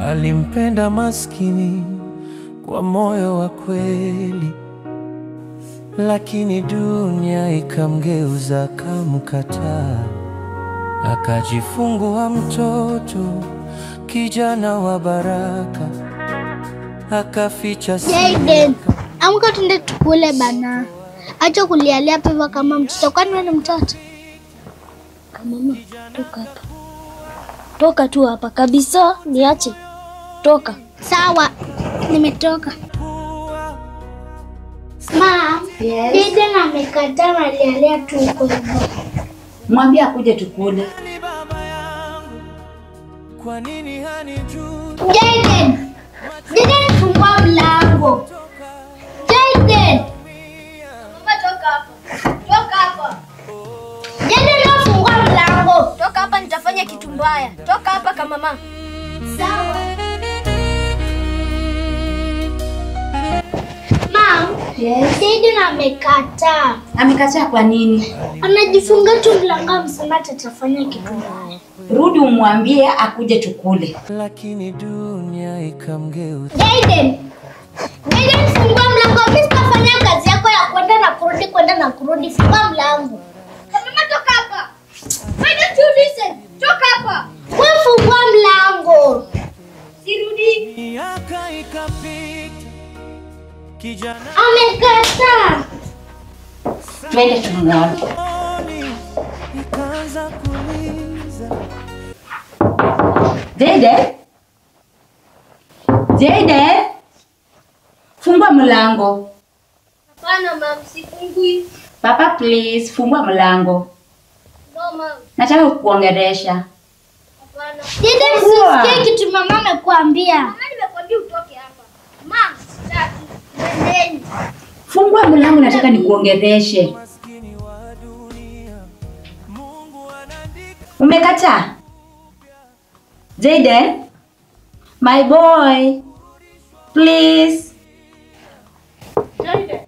alimpenda maskini kwa moyo wa kweli, lakini dunia ikamgeuza, kamkataa. Akajifungua mtoto, kijana wa baraka, akaficha Jayden, amka tuende tukule bana. Acha kulialia pewa kama mtoto, kwani wewe ni mtoto? Mama, toka hapa. Toka tu hapa kabisa, niache. Toka. Sawa, nimetoka. Mama, yes. Jayden amekataa alialia tu huko hivyo. Mwambie akuje tukule. Kwa nini hanijui? Jayden! Jayden, fungua mlango. Jayden! Mama, toka hapa. Toka hapa. Jayden, fungua mlango. Toka hapa, nitafanya kitu mbaya. Toka hapa kama mama. Sawa. Mama, yes. Jayden amekataa. Amekataa kwa nini? Anajifunga tu mlango, amesema atafanya kitu mbaya. Rudi umwambie akuje tukule. Lakini dunia ikamgeuza. Jayden! Jayden, fungua mlango. Mimi sitafanya kazi yako ya kwenda na kurudi, Fungua mlango. Mama, toka hapa. Why don't you listen? Toka hapa. Wewe fungua mlango. Sirudi. Miaka ikapita. Kijana amekataa. Twende tumuone. Nikaanza kuuliza. Jayden, fungua mlango. Hapana mama, sifungui. Papa please, fungua mlango. No mama. Nataka kukuongelesha. Hapana. Jayden, usikie kitu mama amekuambia. Mama, nimekuambia utoke hapa. Mama, sitaki. Nendeni. Fungua mlango, nataka nikuongeleshe. Umekataa? Jayden, my boy, please. Jayden.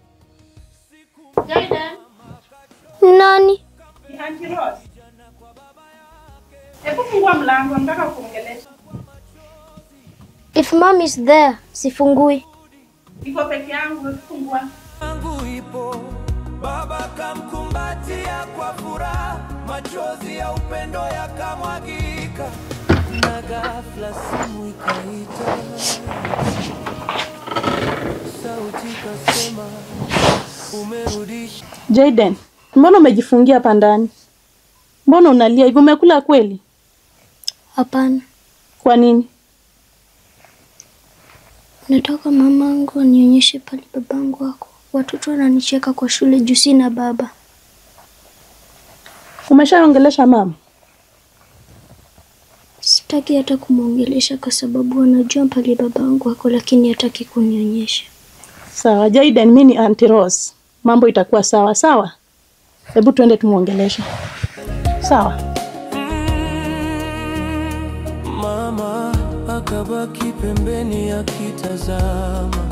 Jayden. Nani? Ni Auntie Rose. Hebu fungua mlango, nataka kuongelesha. If mom is there, sifungui. Iko peke yangu, fungua. Yangu ipo, baba kamkumbatia kwa furaha, machozi ya upendo yakamwagika, na ghafla simu ikaita, sauti kasema umerudisha. Jayden, mbona umejifungia hapa ndani? Mbona unalia hivyo? Umekula kweli? Hapana. Kwa nini? Nataka mamangu anionyeshe pale babangu wako. Watoto wananicheka kwa shule juu sina baba. Umeshaongelesha mama? Sitaki hata kumuongelesha kwa sababu anajua pale babangu wako, lakini hataki kunionyesha. Sawa Jayden, mimi ni Auntie Rose. Mambo itakuwa sawa sawa. Hebu tuende tumuongeleshe. Sawa? Mama akabaki pembeni akitazama,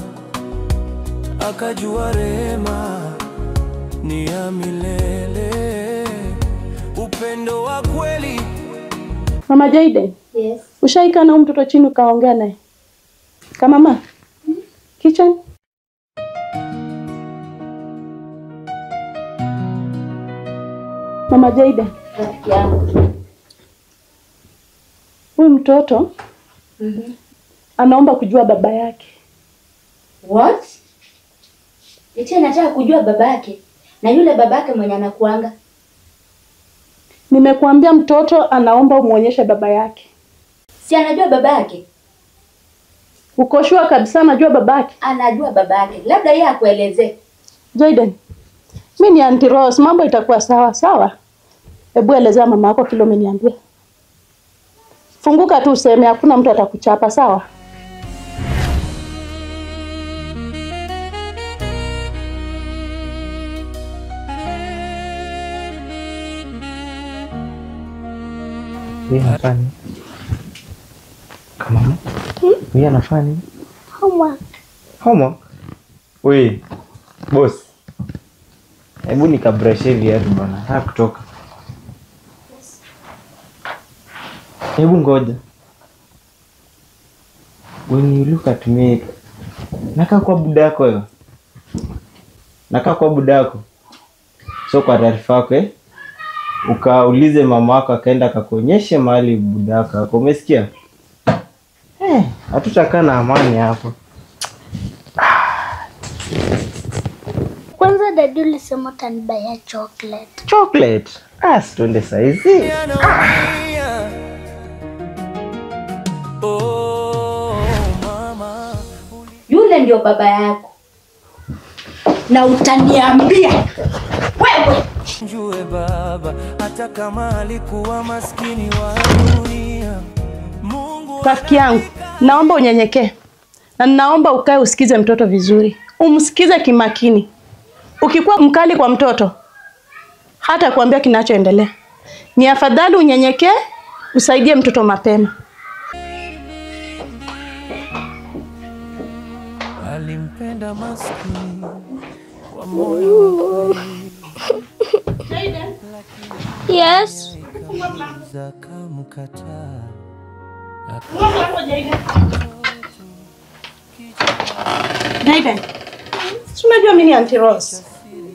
akajua rehema ni ya milele, upendo wa kweli. Mama Jayden. Yes. Ushaika na mtoto chini ukaongea naye? Kama mama? Kitchen? Mama Jayden. Huyu mtoto anaomba kujua baba yake. What? Eti nataka kujua baba yake? Na yule baba yake mwenye anakuanga? Nimekuambia mtoto anaomba umuonyeshe baba yake. Si anajua baba yake? Uko sure kabisa anajua baba yake? Anajua baba yake. Labda yeye akuelezee. Jayden, mimi ni Auntie Rose, mambo itakuwa sawa sawa. Hebu elezea mama yako kile umeniambia. Funguka tu useme, hakuna mtu atakuchapa, sawa? Yeye anafanya kama mama? Yeye anafanya Homework. homework? Wewe boss, hebu nikabrushe viatu bwana, nataka kutoka. Hebu ngoja. When you look at me, nakaa kwa budako wewe. Nakaa kwa budako. So kwa taarifa yako ukaulize mama wako akaenda akakuonyeshe mahali budako yako. Umesikia? Hatutakaa na amani hapo. Kwanza dadi ulisema utanibaya chocolate. Chocolate? Tuende saizi. Yule ndio baba yako. Na utaniambia wewe. Njue baba hata kama alikuwa maskini wa dunia. Mungu Rafiki yangu, naomba unyenyekee. Na naomba ukae usikize mtoto vizuri. Umsikize kimakini. Ukikuwa mkali kwa mtoto, hata kuambia kinachoendelea. Ni afadhali unyenyekee, usaidie mtoto mapema. alimpenda maskini kwa moyo. Yes. Zakamkataa. Daiden, si unajua mimi ni Auntie Rose.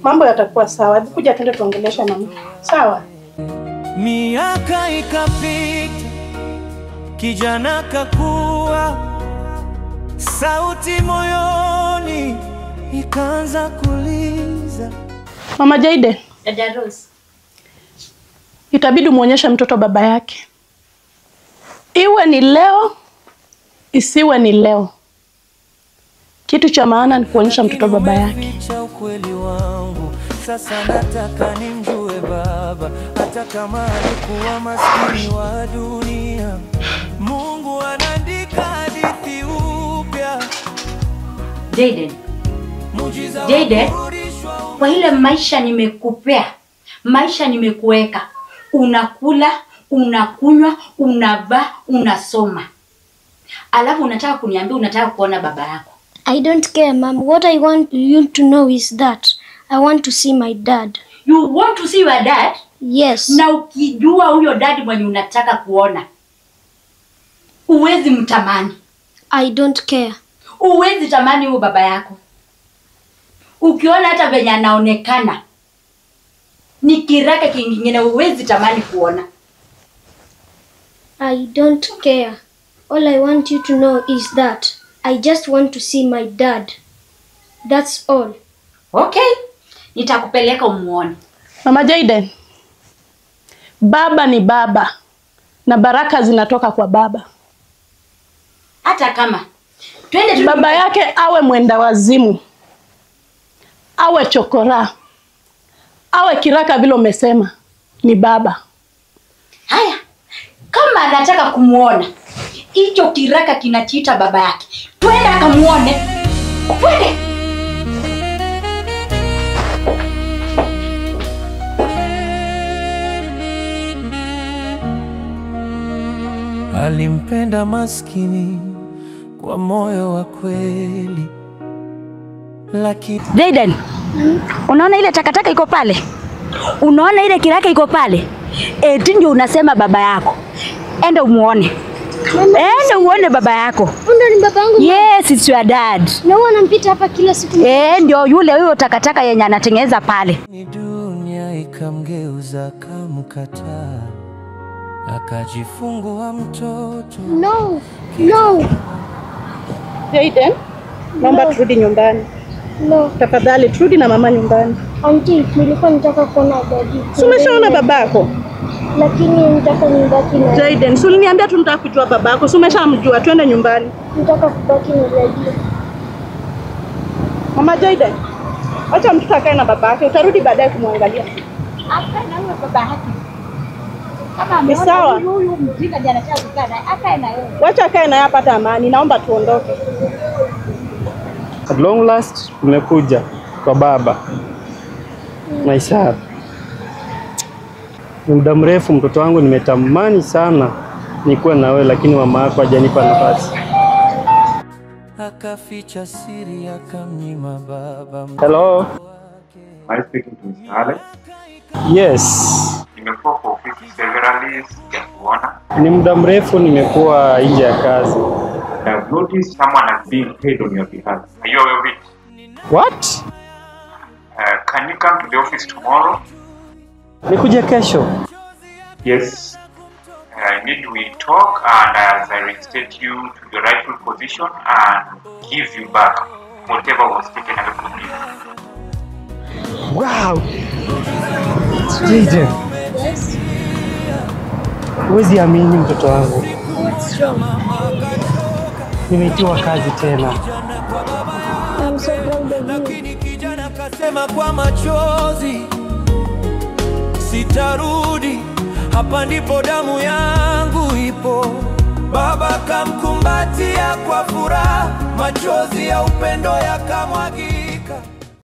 Mambo yatakuwa sawa. Hebu kuja twende tuongeleshe mama. Sawa? Miaka ikapita, kijana kakua, sauti moyoni ikaanza kuliza. Mama Jaiden, Dada Rose, itabidi muonyeshe mtoto baba yake. Iwe ni leo, isiwe ni leo. Kitu cha maana ni kuonyesha mtoto baba yake. Cha ukweli wangu, sasa nataka nimjue baba, hata kama alikuwa maskini wa dunia. Mungu anaandika hadithi upya. Jaiden, kwa ile maisha nimekupea, maisha nimekuweka, unakula, unakunywa, unavaa, unasoma. Alafu unataka kuniambia unataka kuona baba yako. I don't care, Mom. What I want you to know is that I want to see my dad. You want to see your dad? Yes. Na ukijua huyo dad mwenye unataka kuona, uwezi mtamani. I don't care. Uwezi tamani huyo baba yako. Ukiona hata venye anaonekana ni kiraka kingine, uwezi tamani kuona. I don't care. All I want you to know is that I just want to see my dad. That's all. Okay. Nitakupeleka umuone. Mama Jaiden, baba ni baba na baraka zinatoka kwa baba. Hata kama twende baba yake awe mwenda wazimu, awe chokora, awe kiraka vile umesema, ni baba. Haya, kama anataka kumuona, hicho kiraka kinachiita baba yake. Twende akamuone. Twende. Alimpenda maskini kwa moyo wa kweli. Lakini Jaiden, unaona ile takataka iko pale? Unaona ile kiraka iko pale? Eti ndio unasema baba yako. Enda umuone. Enda uone baba yako. Ndio ni baba yangu. Yes, it's your dad. Na huwa anampita hapa kila siku. Ndio yule huyo takataka yenye anatengeneza pale. ni dunia ikamgeuza akamkataa. Akajifungua mtoto. No. No. Jaiden, naomba turudi nyumbani. No. Tafadhali turudi na mama nyumbani. Auntie, nilikuwa nataka kuona daddy. Si umeshaona babako? Lakini nataka nibaki na Jaiden, si uliniambia tu nataka kujua babako. Si umeshamjua, twende nyumbani. nataka kubaki na daddy. Mama Jaiden, acha mtoto akae na babake, utarudi baadaye kumwangalia. Hapa na huyo baba yake. Kama Ni sawa. huyu mjinga ndiye anataka kukaa naye, akae na yeye. Wacha akae na hapa hata amani. Naomba tuondoke. At long last tumekuja kwa baba. Maisha. Ni muda mrefu mtoto wangu nimetamani sana nikuwe na wewe, lakini mama yako hajanipa nafasi. Akaficha siri akamnyima baba. Hello. Am I speaking to Mr. Alex? Yes. Nimekuwa kwa ofisi severally, sijakuona. Ni muda mrefu nimekuwa nje ya kazi. I've noticed someone has been paid on your behalf. Are you aware of it? What? Can you come to the office tomorrow? Nikuje kesho? Yes. I need we talk, and as I reinstate you to the rightful position and give you back whatever was taken away from you. Wow! Jaden. Yes. Huwezi amini mtoto wangu. What's wrong? Nimeitiwa kazi tena. I'm so proud of you. Lakini kijana kasema kwa machozi, sitarudi, hapa ndipo damu yangu ipo. Baba kamkumbatia kwa furaha, machozi ya upendo yakamwagia.